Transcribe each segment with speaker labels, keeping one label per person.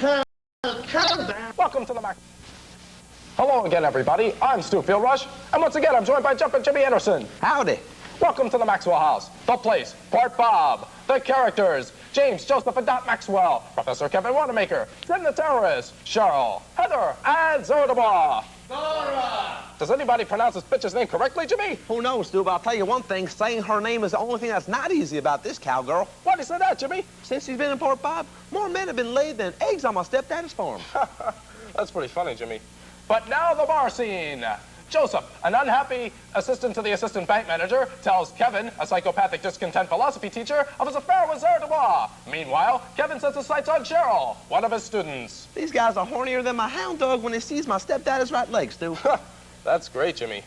Speaker 1: Welcome to the Max. Hello again, everybody. I'm Stu Fieldrush, and once again, I'm joined by Jumpin' Jimmy Anderson.
Speaker 2: Howdy.
Speaker 1: Welcome to the Maxwell House. The place, Bart Bob. The characters, James, Joseph, and Dot Maxwell. Professor Kevin Wanamaker, Tim the Terrorist, Cheryl, Heather, and Zordabar. Zora! Does anybody pronounce this bitch's name correctly, Jimmy?
Speaker 2: Who knows, Stu, but I'll tell you one thing. Saying her name is the only thing that's not easy about this cowgirl.
Speaker 1: Why do you say that, Jimmy?
Speaker 2: Since she's been in Port Bob, more men have been laid than eggs on my stepdad's farm.
Speaker 1: That's pretty funny, Jimmy. But now the bar scene. Joseph, an unhappy assistant to the assistant bank manager, tells Kevin, a psychopathic discontent philosophy teacher, of his affair with Zardois. Meanwhile, Kevin sets his sights on Cheryl, one of his students.
Speaker 2: These guys are hornier than my hound dog when he sees my stepdad's right leg, Stu.
Speaker 1: That's great, Jimmy.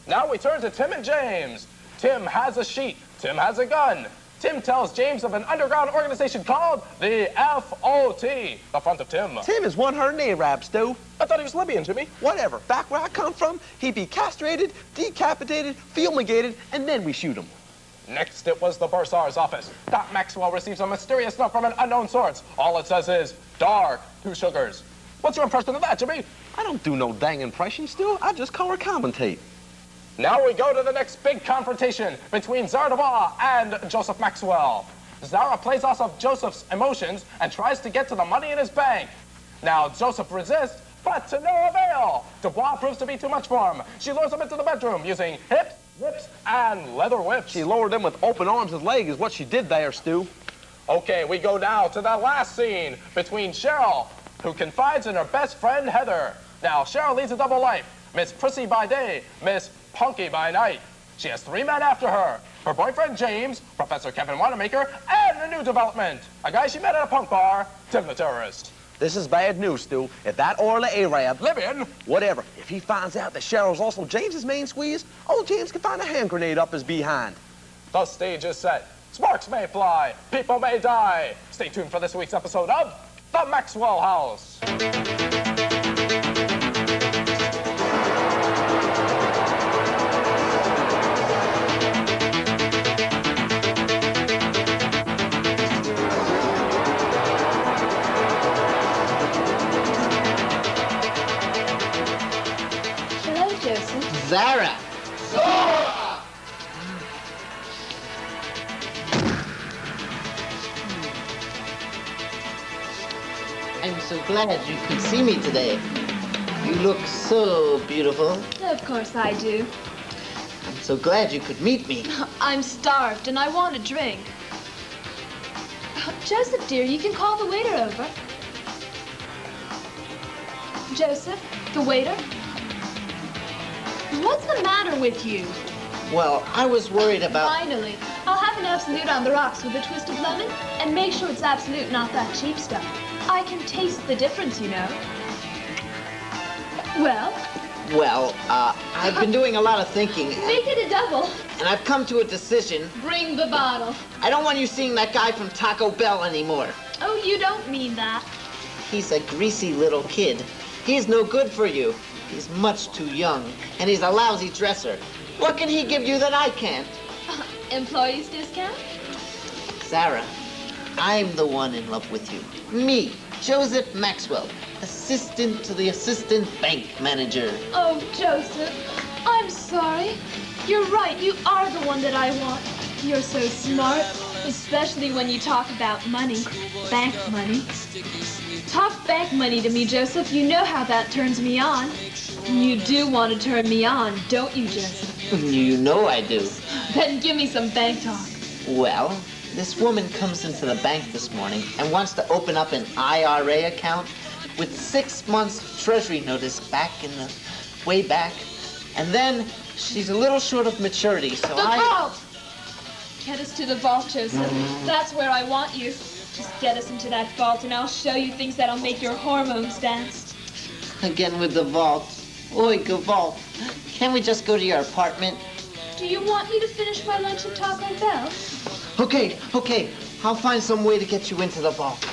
Speaker 1: Now we turn to Tim and James. Tim has a sheet. Tim has a gun. Tim tells James of an underground organization called the FOT, the front of Tim.
Speaker 2: Tim is one herd Arab, Stu.
Speaker 1: I thought he was Libyan, Jimmy.
Speaker 2: Whatever. Back where I come from, he'd be castrated, decapitated, fumigated, and then we shoot him.
Speaker 1: Next, it was the bursar's office. Doc Maxwell receives a mysterious note from an unknown source. All it says is, dark, 2 sugars. What's your impression of that, Jimmy?
Speaker 2: I don't do no dang impression, Stu. I just color commentate.
Speaker 1: Now we go to the next big confrontation between Zardois and Joseph Maxwell. Zara plays off of Joseph's emotions and tries to get to the money in his bank. Now, Joseph resists, but to no avail. Dubois proves to be too much for him. She lures him into the bedroom using hips, whips, and leather whips.
Speaker 2: She lowered him with open arms and leg is what she did there, Stu.
Speaker 1: Okay, we go now to the last scene between Cheryl, who confides in her best friend, Heather. Now, Cheryl leads a double life. Miss Prissy by day, Miss Punky by night. She has 3 men after her. Her boyfriend, James, Professor Kevin Wanamaker, and a new development. A guy she met at a punk bar, Tim the Terrorist.
Speaker 2: This is bad news, Stu. If that Orla Arab,
Speaker 1: Libyan,
Speaker 2: whatever, if he finds out that Cheryl's also James's main squeeze, old James can find a hand grenade up his behind.
Speaker 1: the stage is set. Sparks may fly, people may die. Stay tuned for this week's episode of The Maxwell House.
Speaker 3: Zara.
Speaker 1: Zora!
Speaker 3: I'm so glad you could see me today. You look so beautiful.
Speaker 4: Of course I do.
Speaker 3: I'm so glad you could meet me.
Speaker 4: I'm starved and I want a drink. Joseph, dear, you can call the waiter over. Joseph, the waiter? What's the matter with you?
Speaker 3: Well, I was worried about...
Speaker 4: Finally. I'll have an Absolute on the rocks with a twist of lemon, and make sure it's Absolute, not that cheap stuff. I can taste the difference, you know. Well?
Speaker 3: Well, I've been doing a lot of thinking.
Speaker 4: Make it a double.
Speaker 3: And I've come to a decision.
Speaker 4: Bring the bottle.
Speaker 3: I don't want you seeing that guy from Taco Bell anymore.
Speaker 4: Oh, you don't mean that.
Speaker 3: He's a greasy little kid. He's no good for you. He's much too young, and he's a lousy dresser. What can he give you that I can't?
Speaker 4: Employees discount?
Speaker 3: Sarah, I'm the one in love with you. Me, Joseph Maxwell, assistant to the assistant bank manager.
Speaker 4: Oh, Joseph, I'm sorry. You're right, you are the one that I want. You're so smart, especially when you talk about money, bank money. Talk bank money to me, Joseph. You know how that turns me on. You do want to turn me on, don't you, Joseph?
Speaker 3: You know I do.
Speaker 4: Then give me some bank talk.
Speaker 3: Well, this woman comes into the bank this morning and wants to open up an IRA account with 6 months treasury notice way back. And then she's a little short of maturity, so
Speaker 4: The vault! Get us to the vault, Joseph. That's where I want you. Just get us into that vault and I'll show you things that'll make your hormones dance.
Speaker 3: Again with the vault. Oiga, vault. Can't we just go to your apartment?
Speaker 4: Do you want me to finish my lunch at Taco Bell?
Speaker 3: Okay. I'll find some way to get you into the vault.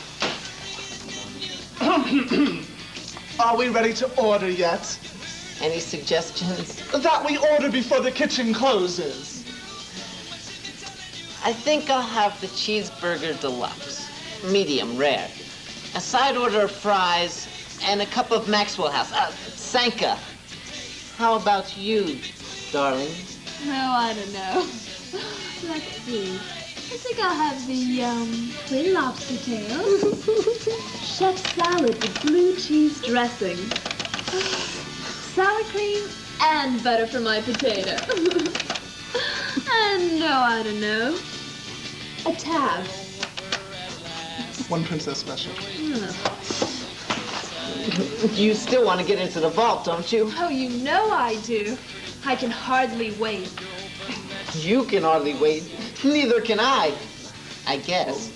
Speaker 5: Are we ready to order yet?
Speaker 3: Any suggestions?
Speaker 5: That we order before the kitchen closes.
Speaker 3: I think I'll have the cheeseburger deluxe. Medium rare. a side order of fries, and a cup of Maxwell House. Sanka. How about you, darling?
Speaker 4: No, I don't know. Let's see. I think I'll have the twin lobster tails, chef salad with blue cheese dressing, sour cream, and butter for my potato. And no, I don't know. A tab.
Speaker 5: One princess special.
Speaker 3: You still want to get into the vault, don't you?
Speaker 4: Oh, you know I do. I can hardly wait.
Speaker 3: You can hardly wait. Neither can I guess.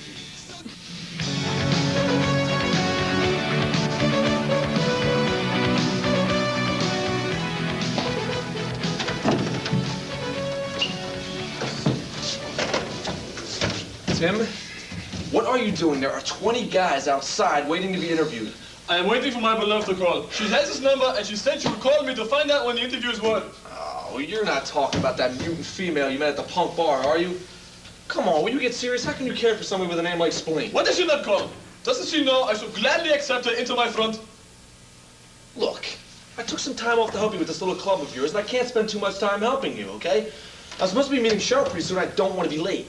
Speaker 2: Tim, what are you doing? There are 20 guys outside waiting to be interviewed.
Speaker 6: I am waiting for my beloved to call. She has his number, and she said she would call me to find out when the interviews were.
Speaker 2: Oh, you're not talking about that mutant female you met at the punk bar, are you? Come on, will you get serious? How can you care for somebody with a name like Spleen?
Speaker 6: What does she not call? Doesn't she know I should gladly accept her into my front?
Speaker 2: Look, I took some time off to help you with this little club of yours, and I can't spend too much time helping you, okay? I'm supposed to be meeting Cheryl pretty soon. I don't want to be late.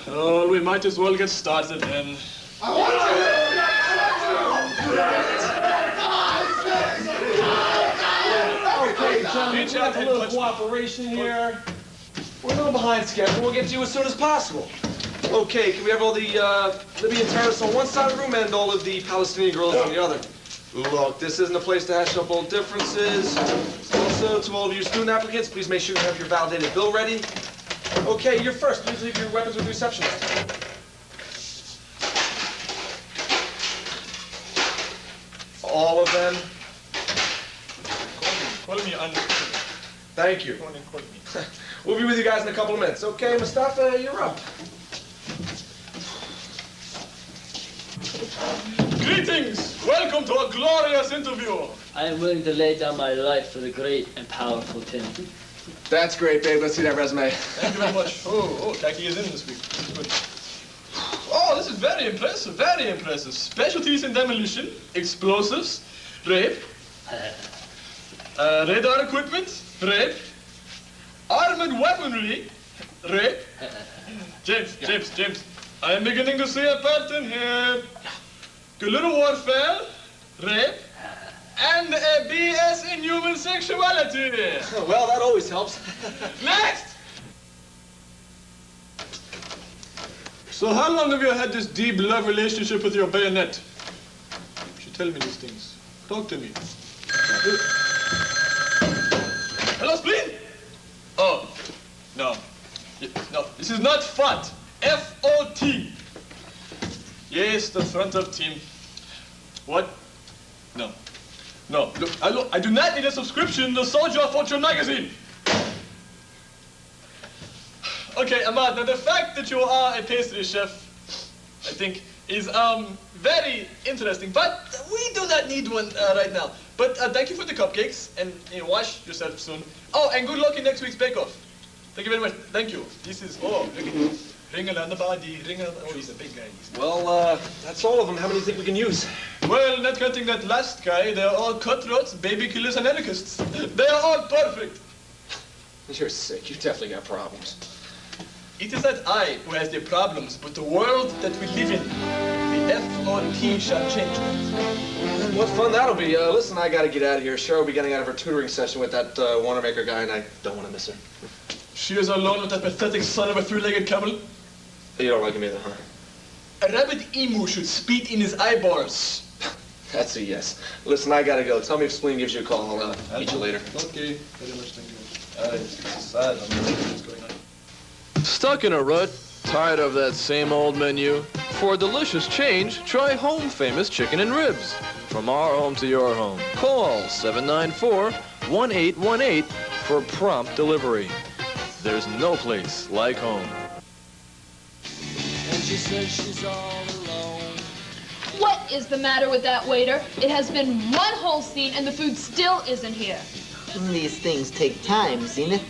Speaker 6: Oh, we might as well get started then.
Speaker 2: Okay, gentlemen, we have a little cooperation here. We're a little behind schedule. We'll get to you as soon as possible. Okay, can we have all the Libyan terrorists on one side of the room and all of the Palestinian girls on the other? Look, this isn't a place to hash up old differences. Also, to all of you student applicants, please make sure you have your validated bill ready. Okay, you're first. Please leave your weapons with the receptionist. All of them.
Speaker 6: Call me on.
Speaker 2: Thank you.
Speaker 6: Call me.
Speaker 2: We'll be with you guys in a couple of minutes. Okay, Mustafa, you're up.
Speaker 6: Greetings! Welcome to a glorious interview.
Speaker 7: I am willing to lay down my life for the great and powerful Tim.
Speaker 2: That's great, babe. Let's see that resume.
Speaker 6: Thank you very much. Oh, Khaki is in this week. This is good. Oh, this is very impressive, very impressive. Specialties in demolition, explosives, rape, radar equipment, rape, armored weaponry, rape. James, I am beginning to see a pattern here. Guerrilla warfare, rape, and a BS in human sexuality.
Speaker 2: Well, that always helps.
Speaker 6: Next! So how long have you had this deep love relationship with your bayonet? You should tell me these things. Talk to me. Hello, Spleen? Oh, no. No, this is not FOT. F-O-T. Yes, the front of team. What? No. No, look, I do not need a subscription to Soldier of Fortune magazine. Okay, Ahmad, now the fact that you are a pastry chef, I think, is very interesting, but we do not need one right now. But thank you for the cupcakes, and wash yourself soon. Oh, and good luck in next week's Bake Off. Thank you very much. Thank you. This is, oh, look at this. Ringel on the body, oh, he's a big guy.
Speaker 2: Well, that's all of them. How many do you think we can use?
Speaker 6: Well, not counting that last guy, they're all cutthroats, baby killers, and anarchists. They are all perfect.
Speaker 2: You're sick. You definitely got problems.
Speaker 6: It is not I who has the problems, but the world that we live in. The F-O-T shall change.
Speaker 2: And what fun that'll be. Listen, I gotta get out of here. Cheryl will be getting out of her tutoring session with that Wanamaker guy, and I don't want to miss her.
Speaker 6: She is alone with that pathetic son of a three-legged camel.
Speaker 2: You don't like him either, huh?
Speaker 6: A rabid emu should spit in his eyeballs.
Speaker 2: That's a yes. Listen, I gotta go. Tell me if Spleen gives you a call. I'll meet you later.
Speaker 6: Okay, very much, thank you. It's sad. I don't know what's going on.
Speaker 8: Stuck in a rut? Tired of that same old menu? For a delicious change, try home famous chicken and ribs. From our home to your home. Call 794-1818 for prompt delivery. There's no place like home.
Speaker 7: And she says she's all alone.
Speaker 4: What is the matter with that waiter? It has been one whole scene and the food still isn't here.
Speaker 3: These things take time, Zenith.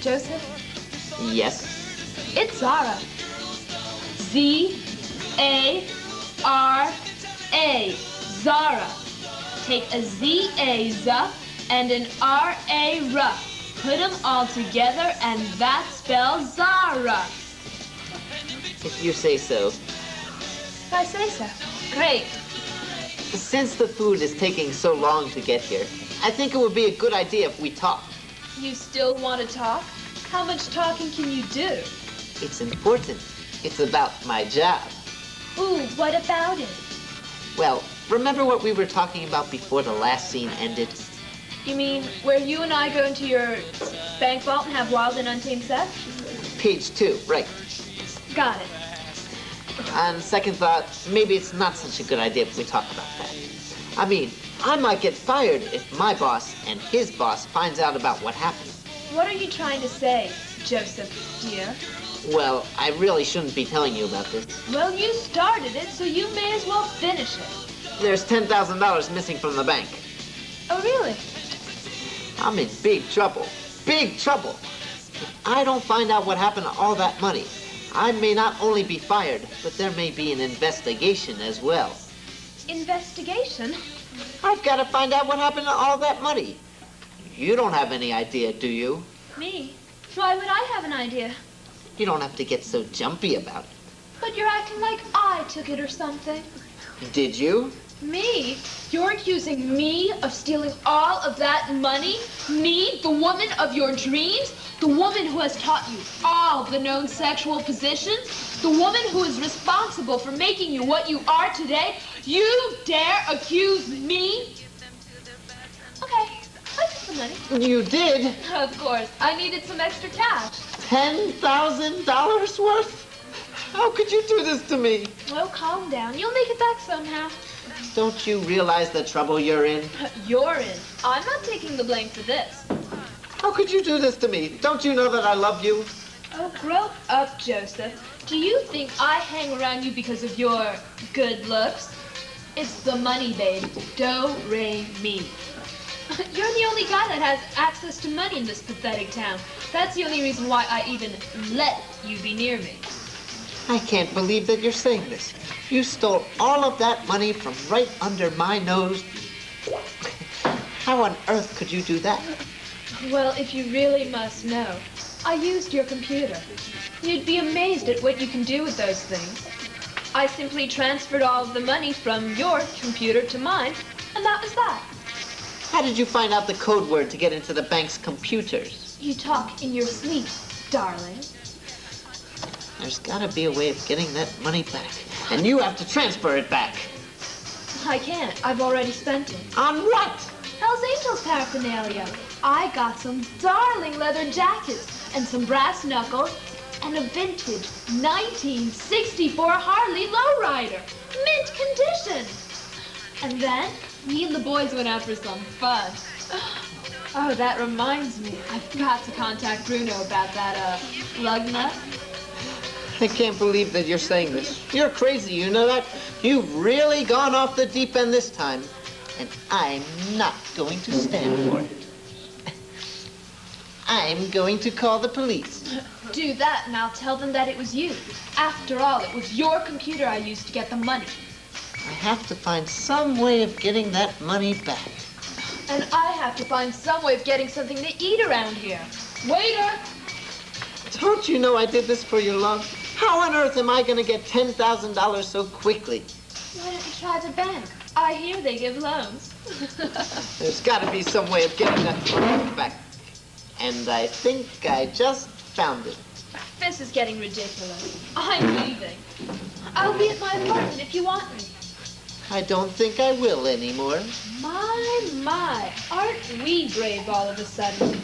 Speaker 4: Joseph,
Speaker 3: Yes.
Speaker 4: it's Zara. Z-A-R-A. R-A, Zara. Take a Z-A, Z, and an R-A, R. Put them all together, and that spells Zara.
Speaker 3: If you say so.
Speaker 4: If I say so. Great.
Speaker 3: Since the food is taking so long to get here, I think it would be a good idea if we talk.
Speaker 4: You still want to talk? How much talking can you do?
Speaker 3: It's important. It's about my job.
Speaker 4: Ooh, what about it?
Speaker 3: Well, remember what we were talking about before the last scene ended?
Speaker 4: You mean where you and I go into your bank vault and have wild and untamed sex?
Speaker 3: Page 2, right.
Speaker 4: Got it.
Speaker 3: On second thought, maybe it's not such a good idea if we talk about that. I mean, I might get fired if my boss and his boss finds out about what happened.
Speaker 4: What are you trying to say, Joseph, dear?
Speaker 3: Well, I really shouldn't be telling you about this.
Speaker 4: Well, you started it, so you may as well finish it.
Speaker 3: There's $10,000 missing from the bank.
Speaker 4: Oh, really?
Speaker 3: I'm in big trouble. Big trouble. If I don't find out what happened to all that money, I may not only be fired, but there may be an investigation as well.
Speaker 4: Investigation?
Speaker 3: I've got to find out what happened to all that money. You don't have any idea, do you?
Speaker 4: Me? Why would I have an idea?
Speaker 3: You don't have to get so jumpy about it.
Speaker 4: But you're acting like I took it or something.
Speaker 3: Did you?
Speaker 4: Me? You're accusing me of stealing all of that money? Me, the woman of your dreams? The woman who has taught you all the known sexual positions? The woman who is responsible for making you what you are today? You dare accuse me? Okay, I took the money.
Speaker 3: You did?
Speaker 4: Of course. I needed some extra cash.
Speaker 3: $10,000 worth? How could you do this to me?
Speaker 4: Oh, calm down. You'll make it back somehow.
Speaker 3: Don't you realize the trouble you're in?
Speaker 4: You're in. I'm not taking the blame for this.
Speaker 3: How could you do this to me? Don't you know that I love you?
Speaker 4: Oh, grow up, Joseph. Do you think I hang around you because of your good looks? It's the money, babe. Do, re, mi. You're the only guy that has access to money in this pathetic town. That's the only reason why I even let you be near me.
Speaker 3: I can't believe that you're saying this. You stole all of that money from right under my nose. How on earth could you do that?
Speaker 4: Well, if you really must know, I used your computer. You'd be amazed at what you can do with those things. I simply transferred all of the money from your computer to mine, and that was that.
Speaker 3: How did you find out the code word to get into the bank's computers?
Speaker 4: You talk in your sleep, darling.
Speaker 3: There's gotta be a way of getting that money back. And you have to transfer it back.
Speaker 4: I can't. I've already spent it.
Speaker 3: On what?
Speaker 4: Hell's Angels paraphernalia. I got some darling leather jackets and some brass knuckles and a vintage 1964 Harley lowrider. Mint condition. And then me and the boys went out for some fun. Oh, that reminds me. I've got to contact Bruno about that, lug nut.
Speaker 3: I can't believe that you're saying this. You're crazy, you know that? You've really gone off the deep end this time, and I'm not going to stand for it. I'm going to call the police.
Speaker 4: Do that, and I'll tell them that it was you. After all, it was your computer I used to get the money.
Speaker 3: I have to find some way of getting that money back.
Speaker 4: And I have to find some way of getting something to eat around here. Waiter!
Speaker 3: Don't you know I did this for your love? How on earth am I going to get $10,000 so quickly?
Speaker 4: Why don't you try the bank? I hear they give loans.
Speaker 3: There's got to be some way of getting that money back. And I think I just found it.
Speaker 4: This is getting ridiculous. I'm leaving. I'll be at my apartment if you want me.
Speaker 3: I don't think I will anymore.
Speaker 4: My, aren't we brave all of a sudden?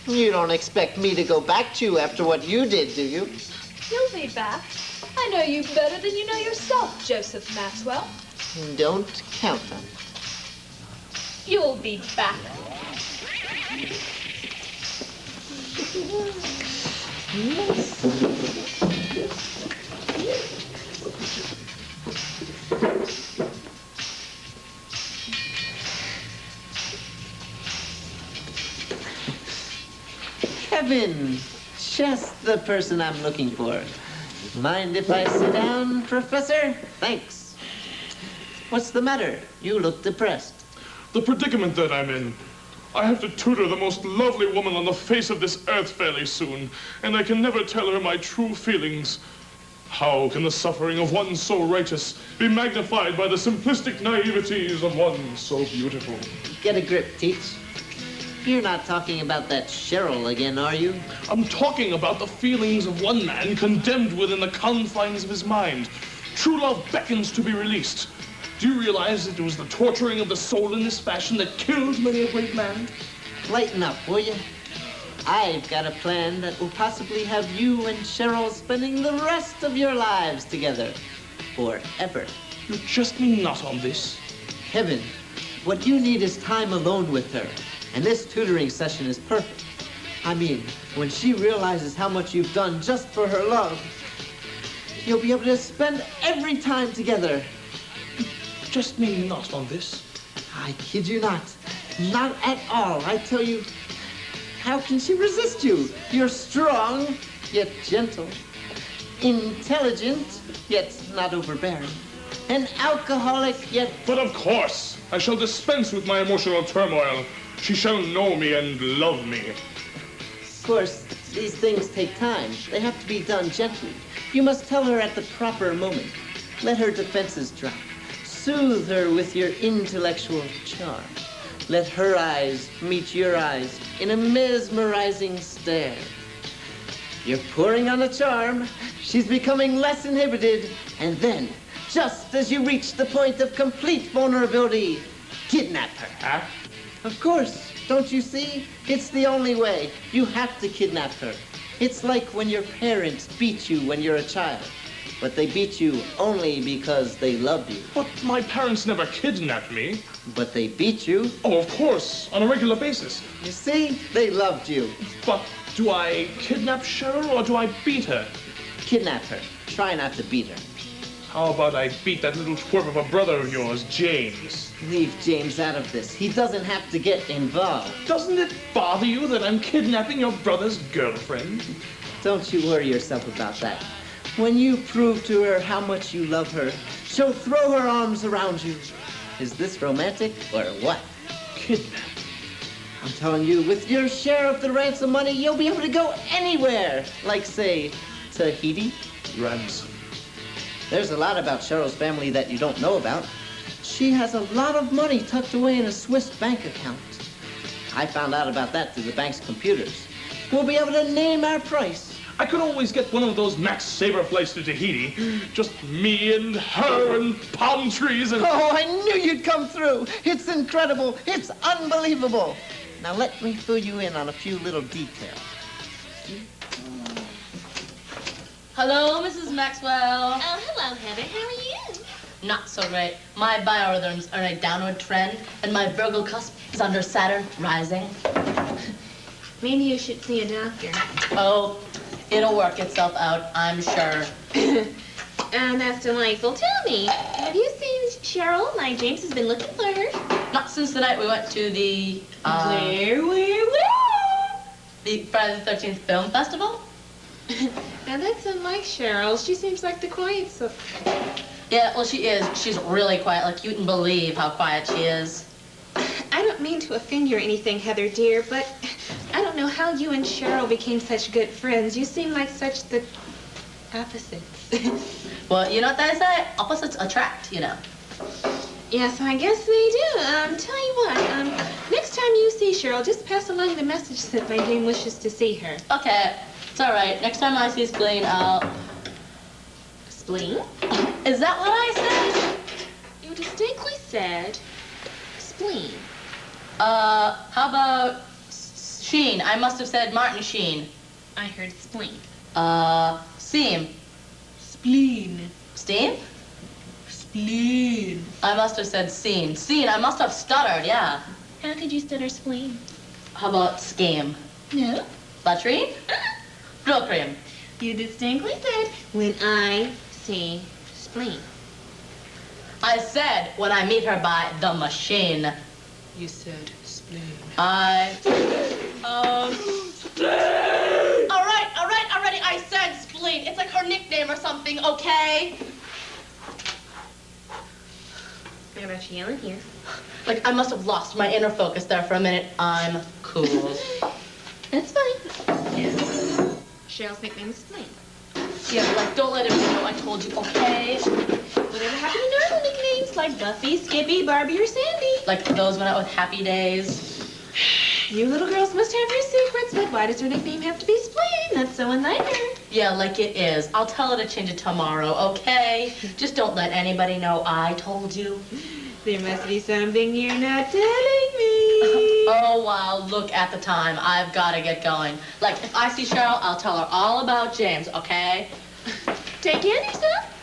Speaker 3: You don't expect me to go back to you after what you did, do you?
Speaker 4: You'll be back. I know you better than you know yourself, Joseph Maxwell.
Speaker 3: Don't count on it.
Speaker 4: You'll be back.
Speaker 3: Kevin, just the person I'm looking for. Mind if I sit down, Professor? Thanks. What's the matter? You look depressed.
Speaker 9: The predicament that I'm in. I have to tutor the most lovely woman on the face of this earth fairly soon, and I can never tell her my true feelings. How can the suffering of one so righteous be magnified by the simplistic naiveties of one so beautiful?
Speaker 3: Get a grip, Teach. You're not talking about that Cheryl again, are you?
Speaker 9: I'm talking about the feelings of one man condemned within the confines of his mind. True love beckons to be released. Do you realize that it was the torturing of the soul in this fashion that killed many a great man?
Speaker 3: Lighten up, will you? I've got a plan that will possibly have you and Cheryl spending the rest of your lives together. Forever.
Speaker 9: You just mean not on this.
Speaker 3: Kevin, what you need is time alone with her. And this tutoring session is perfect. I mean, when she realizes how much you've done just for her love, you'll be able to spend every time together.
Speaker 9: Just mean not on this.
Speaker 3: I kid you not. Not at all. I tell you, how can she resist you? You're strong, yet gentle. Intelligent, yet not overbearing. An alcoholic, yet...
Speaker 9: But of course, I shall dispense with my emotional turmoil. She shall know me and love me.
Speaker 3: Of course, these things take time. They have to be done gently. You must tell her at the proper moment. Let her defenses drop. Soothe her with your intellectual charm. Let her eyes meet your eyes in a mesmerizing stare. You're pouring on a charm. She's becoming less inhibited. And then, just as you reach the point of complete vulnerability, kidnap her.
Speaker 9: Huh?
Speaker 3: Of course. Don't you see? It's the only way. You have to kidnap her. It's like when your parents beat you when you're a child. But they beat you only because they love you.
Speaker 9: But my parents never kidnapped me.
Speaker 3: But they beat you.
Speaker 9: Oh, of course, on a regular basis.
Speaker 3: You see? They loved you.
Speaker 9: But do I kidnap Cheryl or do I beat her?
Speaker 3: Kidnap her. Try not to beat her.
Speaker 9: How about I beat that little twerp of a brother of yours, James?
Speaker 3: Leave James out of this. He doesn't have to get involved.
Speaker 9: Doesn't it bother you that I'm kidnapping your brother's girlfriend?
Speaker 3: Don't you worry yourself about that. When you prove to her how much you love her, she'll throw her arms around you. Is this romantic or what?
Speaker 9: Kidnap.
Speaker 3: I'm telling you, with your share of the ransom money, you'll be able to go anywhere. Like, say, Tahiti.
Speaker 9: Ransom.
Speaker 3: There's a lot about Cheryl's family that you don't know about. She has a lot of money tucked away in a Swiss bank account. I found out about that through the bank's computers. We'll be able to name our price.
Speaker 9: I could always get one of those Max Saber flights to Tahiti. Just me and her and palm trees and...
Speaker 3: Oh, I knew you'd come through. It's incredible. It's unbelievable. Now let me fill you in on a few little details.
Speaker 10: Hello, Mrs. Maxwell.
Speaker 11: Oh, hello, Heather. How are you?
Speaker 10: Not so great. My biorhythms are in a downward trend, and my Virgo cusp is under Saturn rising.
Speaker 11: Maybe you should see a doctor.
Speaker 10: Oh, it'll work itself out, I'm sure.
Speaker 11: That's delightful. Tell me, have you seen Cheryl? My James has been looking for her.
Speaker 10: Not since the night we went to the,
Speaker 11: Where?
Speaker 10: the Friday the 13th Film Festival.
Speaker 11: Now, that's unlike Cheryl. She seems like the quiet sort.
Speaker 10: Yeah, well, she is. She's really quiet. Like, you wouldn't believe how quiet she is.
Speaker 11: I don't mean to offend you or anything, Heather, dear, but I don't know how you and Cheryl became such good friends. You seem like such the opposites.
Speaker 10: Well, you know what they say? Opposites attract, you know.
Speaker 11: Yes, I guess they do. Tell you what, next time you see Cheryl, just pass along the message that my Jane wishes to see her.
Speaker 10: Okay, it's all right. Next time I see Spleen, I'll...
Speaker 11: Spleen?
Speaker 10: Is that what I said?
Speaker 11: You distinctly said spleen.
Speaker 10: How about Sheen? I must have said Martin Sheen.
Speaker 11: I heard spleen.
Speaker 10: Seam.
Speaker 11: Spleen.
Speaker 10: Steam?
Speaker 11: Spleen.
Speaker 10: I must have said scene. Scene, I must have stuttered, yeah.
Speaker 11: How could you stutter spleen?
Speaker 10: How about scheme?
Speaker 11: No.
Speaker 10: Latrine? Drill cream.
Speaker 11: You distinctly said when I see spleen.
Speaker 10: I said when I meet her by the machine.
Speaker 11: You said spleen.
Speaker 10: Spleen! All right, already. I said spleen. It's like her nickname or something, okay?
Speaker 11: How about you yelling here?
Speaker 10: Like, I must have lost my inner focus there for a minute. I'm cool.
Speaker 11: That's fine. Cheryl's nickname is Flame.
Speaker 10: Yeah, but, like, don't let everyone know I told you, okay?
Speaker 11: Whatever happened to normal nicknames like Buffy, Skippy, Barbie, or Sandy?
Speaker 10: Like, those went out with Happy Days.
Speaker 11: You little girls must have your secrets, but why does her nickname have to be Flame? That's so unlike
Speaker 10: Yeah, like it is. I'll tell her to change it tomorrow, okay? Just don't let anybody know I told you.
Speaker 11: There must be something you're not telling me.
Speaker 10: Oh, wow, look at the time. I've got to get going. Like, if I see Cheryl, I'll tell her all about James, okay?
Speaker 11: Take care of yourself.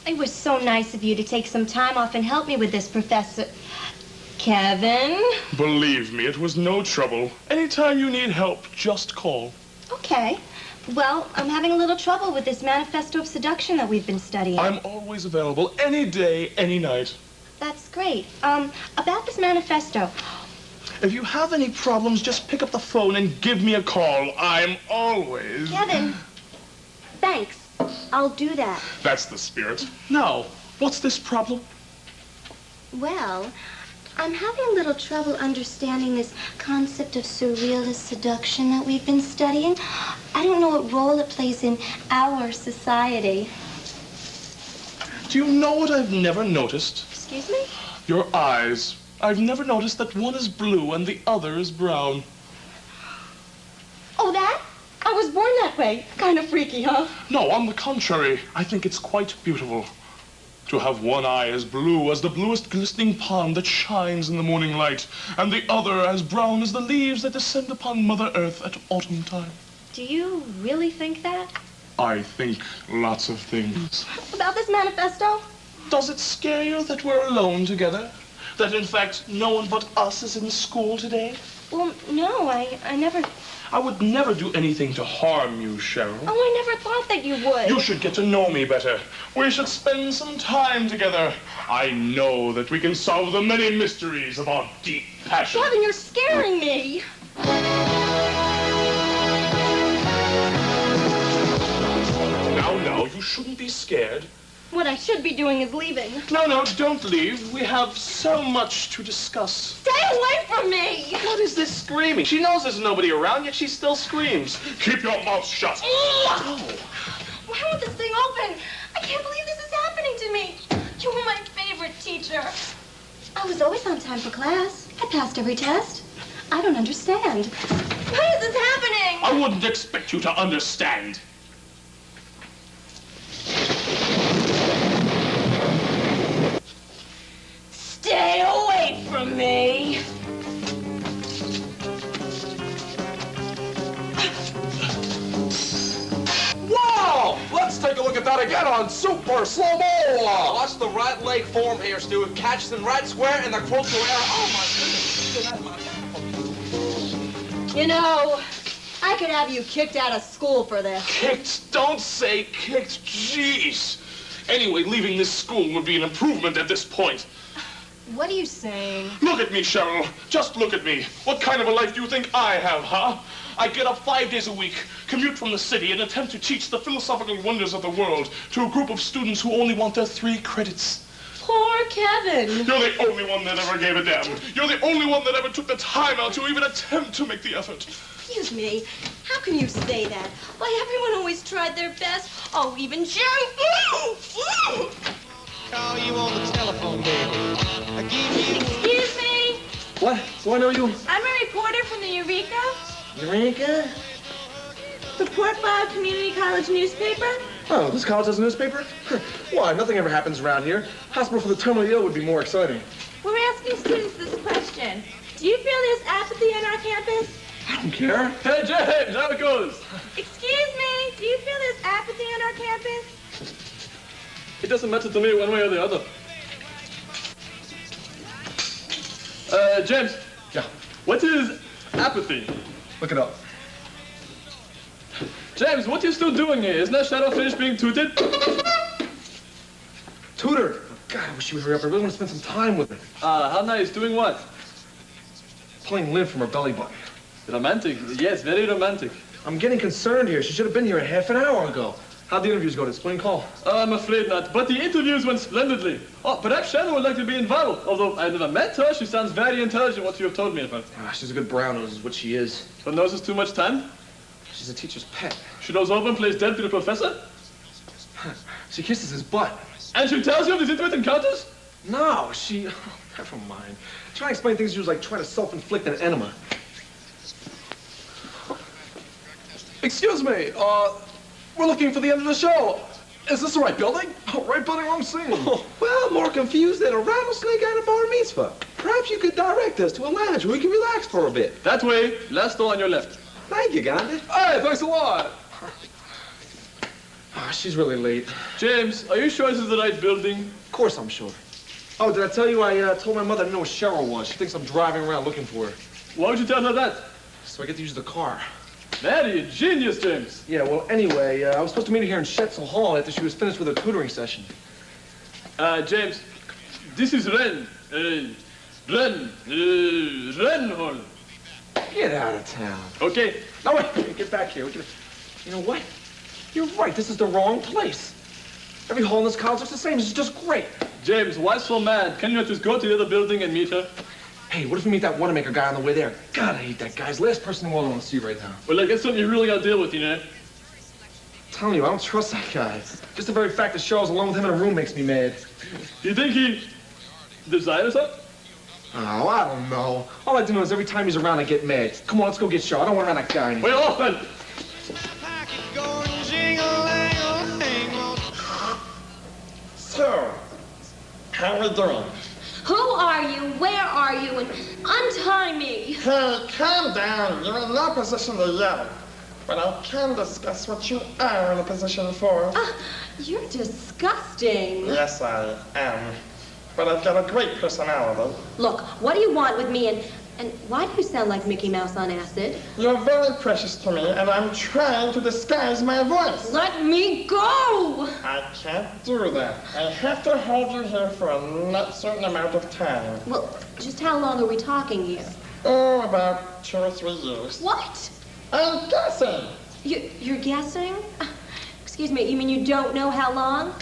Speaker 12: It was so nice of you to take some time off and help me with this, Professor... Kevin?
Speaker 9: Believe me, it was no trouble. Anytime you need help, just call.
Speaker 12: Okay. Well, I'm having a little trouble with this manifesto of seduction that we've been studying.
Speaker 9: I'm always available, any day, any night.
Speaker 12: That's great. About this manifesto.
Speaker 9: If you have any problems, just pick up the phone and give me a call. I'm always...
Speaker 12: Kevin, thanks. I'll do that.
Speaker 9: That's the spirit. Now, what's this problem?
Speaker 12: Well, I'm having a little trouble understanding this concept of surrealist seduction that we've been studying. I don't know what role it plays in our society.
Speaker 9: Do you know what I've never noticed?
Speaker 12: Excuse me?
Speaker 9: Your eyes. I've never noticed that one is blue and the other is brown.
Speaker 12: Oh, that? I was born that way. Kind of freaky, huh?
Speaker 9: No, on the contrary, I think it's quite beautiful. To have one eye as blue as the bluest glistening pond that shines in the morning light, and the other as brown as the leaves that descend upon Mother Earth at autumn time.
Speaker 12: Do you really think that?
Speaker 9: I think lots of things.
Speaker 12: About this manifesto?
Speaker 9: Does it scare you that we're alone together? That, in fact, no one but us is in school today?
Speaker 12: Well, no, I never...
Speaker 9: I would never do anything to harm you, Cheryl.
Speaker 12: Oh, I never thought that you would.
Speaker 9: You should get to know me better. We should spend some time together. I know that we can solve the many mysteries of our deep passion.
Speaker 12: Kevin, you're scaring me.
Speaker 9: Now, you shouldn't be scared.
Speaker 12: What I should be doing is leaving.
Speaker 9: No, don't leave. We have so much to discuss.
Speaker 12: Stay away from me!
Speaker 9: What is this screaming? She knows there's nobody around, yet she still screams. Keep your mouth shut.
Speaker 12: Oh. Why won't this thing open? I can't believe this is happening to me. You were my favorite teacher. I was always on time for class. I passed every test. I don't understand. Why is this happening?
Speaker 9: I wouldn't expect you to understand.
Speaker 12: Stay away from me.
Speaker 1: Wow! Let's take a look at that again on super slow-mo.
Speaker 2: Watch the right leg form here, Stu. Catch them right square in the crochet area. Oh, my goodness.
Speaker 12: You know, I could have you kicked out of school for this.
Speaker 9: Kicked? Don't say kicked. Jeez. Anyway, leaving this school would be an improvement at this point.
Speaker 12: What are you saying?
Speaker 9: Look at me, Cheryl. Just look at me. What kind of a life do you think I have, huh? I get up 5 days a week, commute from the city, and attempt to teach the philosophical wonders of the world to a group of students who only want their 3 credits.
Speaker 12: Poor Kevin.
Speaker 9: You're the only one that ever gave a damn. You're the only one that ever took the time out to even attempt to make the effort.
Speaker 12: Excuse me. How can you say that? Why, everyone always tried their best. Oh, even Jerry.
Speaker 13: Call you on the telephone, baby.
Speaker 12: Excuse me.
Speaker 2: What? Do I know you?
Speaker 11: I'm a reporter from the Eureka.
Speaker 2: Eureka?
Speaker 11: The Portland Community College newspaper.
Speaker 2: Oh, this college has a newspaper? Why, nothing ever happens around here. Hospital for the terminally ill would be more exciting.
Speaker 11: We're asking students this question. Do you feel there's apathy on our campus?
Speaker 2: I don't care.
Speaker 1: Hey, James, how it goes?
Speaker 11: Excuse me, do you feel there's apathy on our campus?
Speaker 1: It doesn't matter to me one way or the other.
Speaker 6: James.
Speaker 2: Yeah.
Speaker 6: What is apathy?
Speaker 2: Look it up.
Speaker 6: James, what are you still doing here? Isn't that shadow finished being tooted?
Speaker 2: Tutor. God, I wish she would hurry up. I really want to spend some time with her.
Speaker 6: How nice. Doing what?
Speaker 2: Pulling lint from her belly button.
Speaker 6: Romantic. Yes, very romantic.
Speaker 2: I'm getting concerned here. She should have been here a half an hour ago. How'd the interviews go? Did Spring call?
Speaker 6: I'm afraid not, but the interviews went splendidly. Oh, perhaps Shadow would like to be involved. Although I never met her, she sounds very intelligent, what you have told me about.
Speaker 2: She's a good brown nose is what she is.
Speaker 6: Her nose is too much tan?
Speaker 2: She's a teacher's pet.
Speaker 6: She goes over and plays dead to the professor?
Speaker 2: She kisses his butt.
Speaker 6: And she tells you of these intimate encounters?
Speaker 2: No, she... Oh, never mind. Trying to explain things to you is like trying to self-inflict an enema.
Speaker 1: Excuse me, we're looking for the end of the show. Is this the right building?
Speaker 2: Oh, right building, wrong scene.
Speaker 5: Oh, well, more confused than a rattlesnake at a bar mitzvah. Perhaps you could direct us to a lounge where we can relax for a bit.
Speaker 6: That way, last door on your left.
Speaker 5: Thank you, Gandhi.
Speaker 1: Hey, thanks a lot.
Speaker 2: Oh, she's really late.
Speaker 6: James, are you sure this is the right building?
Speaker 2: Of course I'm sure. Oh, did I tell you I told my mother I didn't know where Cheryl was? She thinks I'm driving around looking for her.
Speaker 6: Why would you tell her that?
Speaker 2: So I get to use the car.
Speaker 6: Very genius, James.
Speaker 2: Yeah, well, anyway, I was supposed to meet her here in Schetzel Hall after she was finished with her tutoring session.
Speaker 6: James, this is Ren. Ren Hall.
Speaker 2: Get out of town.
Speaker 6: Okay.
Speaker 2: No, wait, get back here. You know what? You're right, this is the wrong place. Every hall in this college looks the same. This is just great.
Speaker 6: James, why so mad? Can you not just go to the other building and meet her?
Speaker 2: Hey, what if we meet that Wanamaker guy on the way there? God, I hate that guy. He's the last person in the world I want to see right now.
Speaker 6: Well, I guess something you really got to deal with, you know?
Speaker 2: I'm telling you, I don't trust that guy. Just the very fact that Cheryl's alone with him in a room makes me mad.
Speaker 6: Do you think he desires her?
Speaker 2: Oh, I don't know. All I do know is every time he's around, I get mad. Come on, let's go get Cheryl. I don't want around that guy anymore.
Speaker 6: Wait, off then!
Speaker 14: So, how are we doing?
Speaker 12: Who are you? Where are you? And untie me.
Speaker 14: Hey, calm down. You're in no position to yell. But I can discuss what you are in a position for.
Speaker 12: You're disgusting.
Speaker 14: Yes, I am. But I've got a great personality.
Speaker 12: Look, what do you want with me, and why do you sound like Mickey Mouse on acid?
Speaker 14: You're very precious to me, and I'm trying to disguise my voice.
Speaker 12: Let me go!
Speaker 14: I can't do that. I have to hold you here for a certain amount of time.
Speaker 12: Well, just how long are we talking here?
Speaker 14: Oh, about 2 or 3 years.
Speaker 12: What?
Speaker 14: I'm guessing.
Speaker 12: You're guessing? Excuse me, you mean you don't know how long?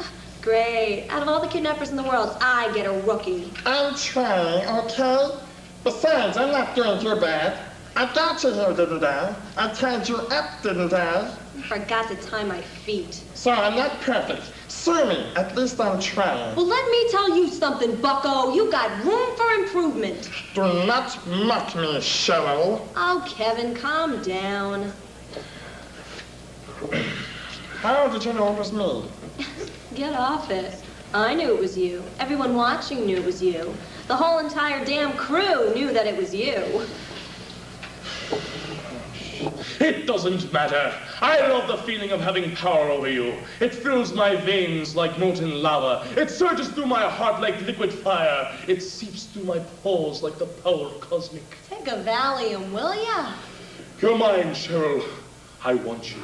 Speaker 12: Great. Out of all the kidnappers in the world, I get a rookie.
Speaker 14: I'm trying, okay? Besides, I'm not doing too bad. I got you here, didn't I? I tied you up, didn't I?
Speaker 12: I forgot to tie my feet.
Speaker 14: So I'm not perfect. Sue me. At least I'm trying.
Speaker 12: Well, let me tell you something, bucko. You got room for improvement.
Speaker 14: Do not mock me, Cheryl.
Speaker 12: Oh, Kevin, calm down.
Speaker 14: How did you know it was me?
Speaker 12: Get off it. I knew it was you. Everyone watching knew it was you. The whole entire damn crew knew that it was you.
Speaker 9: It doesn't matter. I love the feeling of having power over you. It fills my veins like molten lava. It surges through my heart like liquid fire. It seeps through my pores like the power cosmic.
Speaker 12: Take a Valium, will ya?
Speaker 9: You're mine, Cheryl. I want you.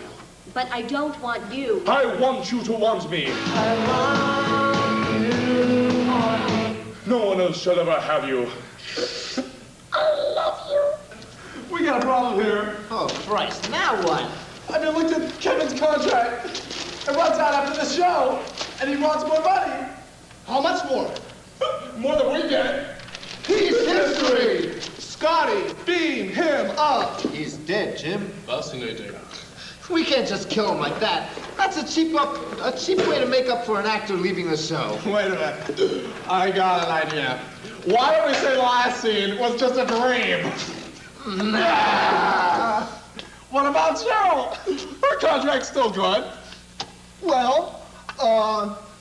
Speaker 12: But I don't want you.
Speaker 9: I want you to want me. No one else shall ever have you.
Speaker 14: I love you.
Speaker 1: We got a problem here.
Speaker 3: Oh, Christ. Now what?
Speaker 1: I just looked at Kevin's contract. It runs out after the show, and he wants more money.
Speaker 5: How much more?
Speaker 1: More than we get.
Speaker 5: He's history. Scotty, beam him up.
Speaker 3: He's dead, Jim.
Speaker 8: Fascinating.
Speaker 3: We can't just kill him like that. That's a cheap way to make up for an actor leaving the show.
Speaker 1: Wait a minute. I got an idea. Why don't we say the last scene was just a dream? Nah. What about Cheryl? Her contract's still good.
Speaker 5: Well,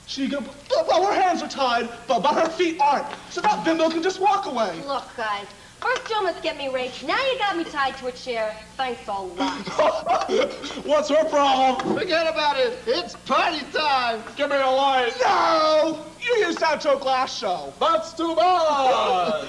Speaker 5: her hands are tied, but her feet aren't. So that bimbo can just walk away.
Speaker 12: Look, guys. First, you must get me raped. Now you got me tied to a chair. Thanks a lot.
Speaker 1: What's her problem?
Speaker 3: Forget about it. It's party time.
Speaker 1: Give me a light.
Speaker 5: No! You used to have to a glass show.
Speaker 1: That's too bad.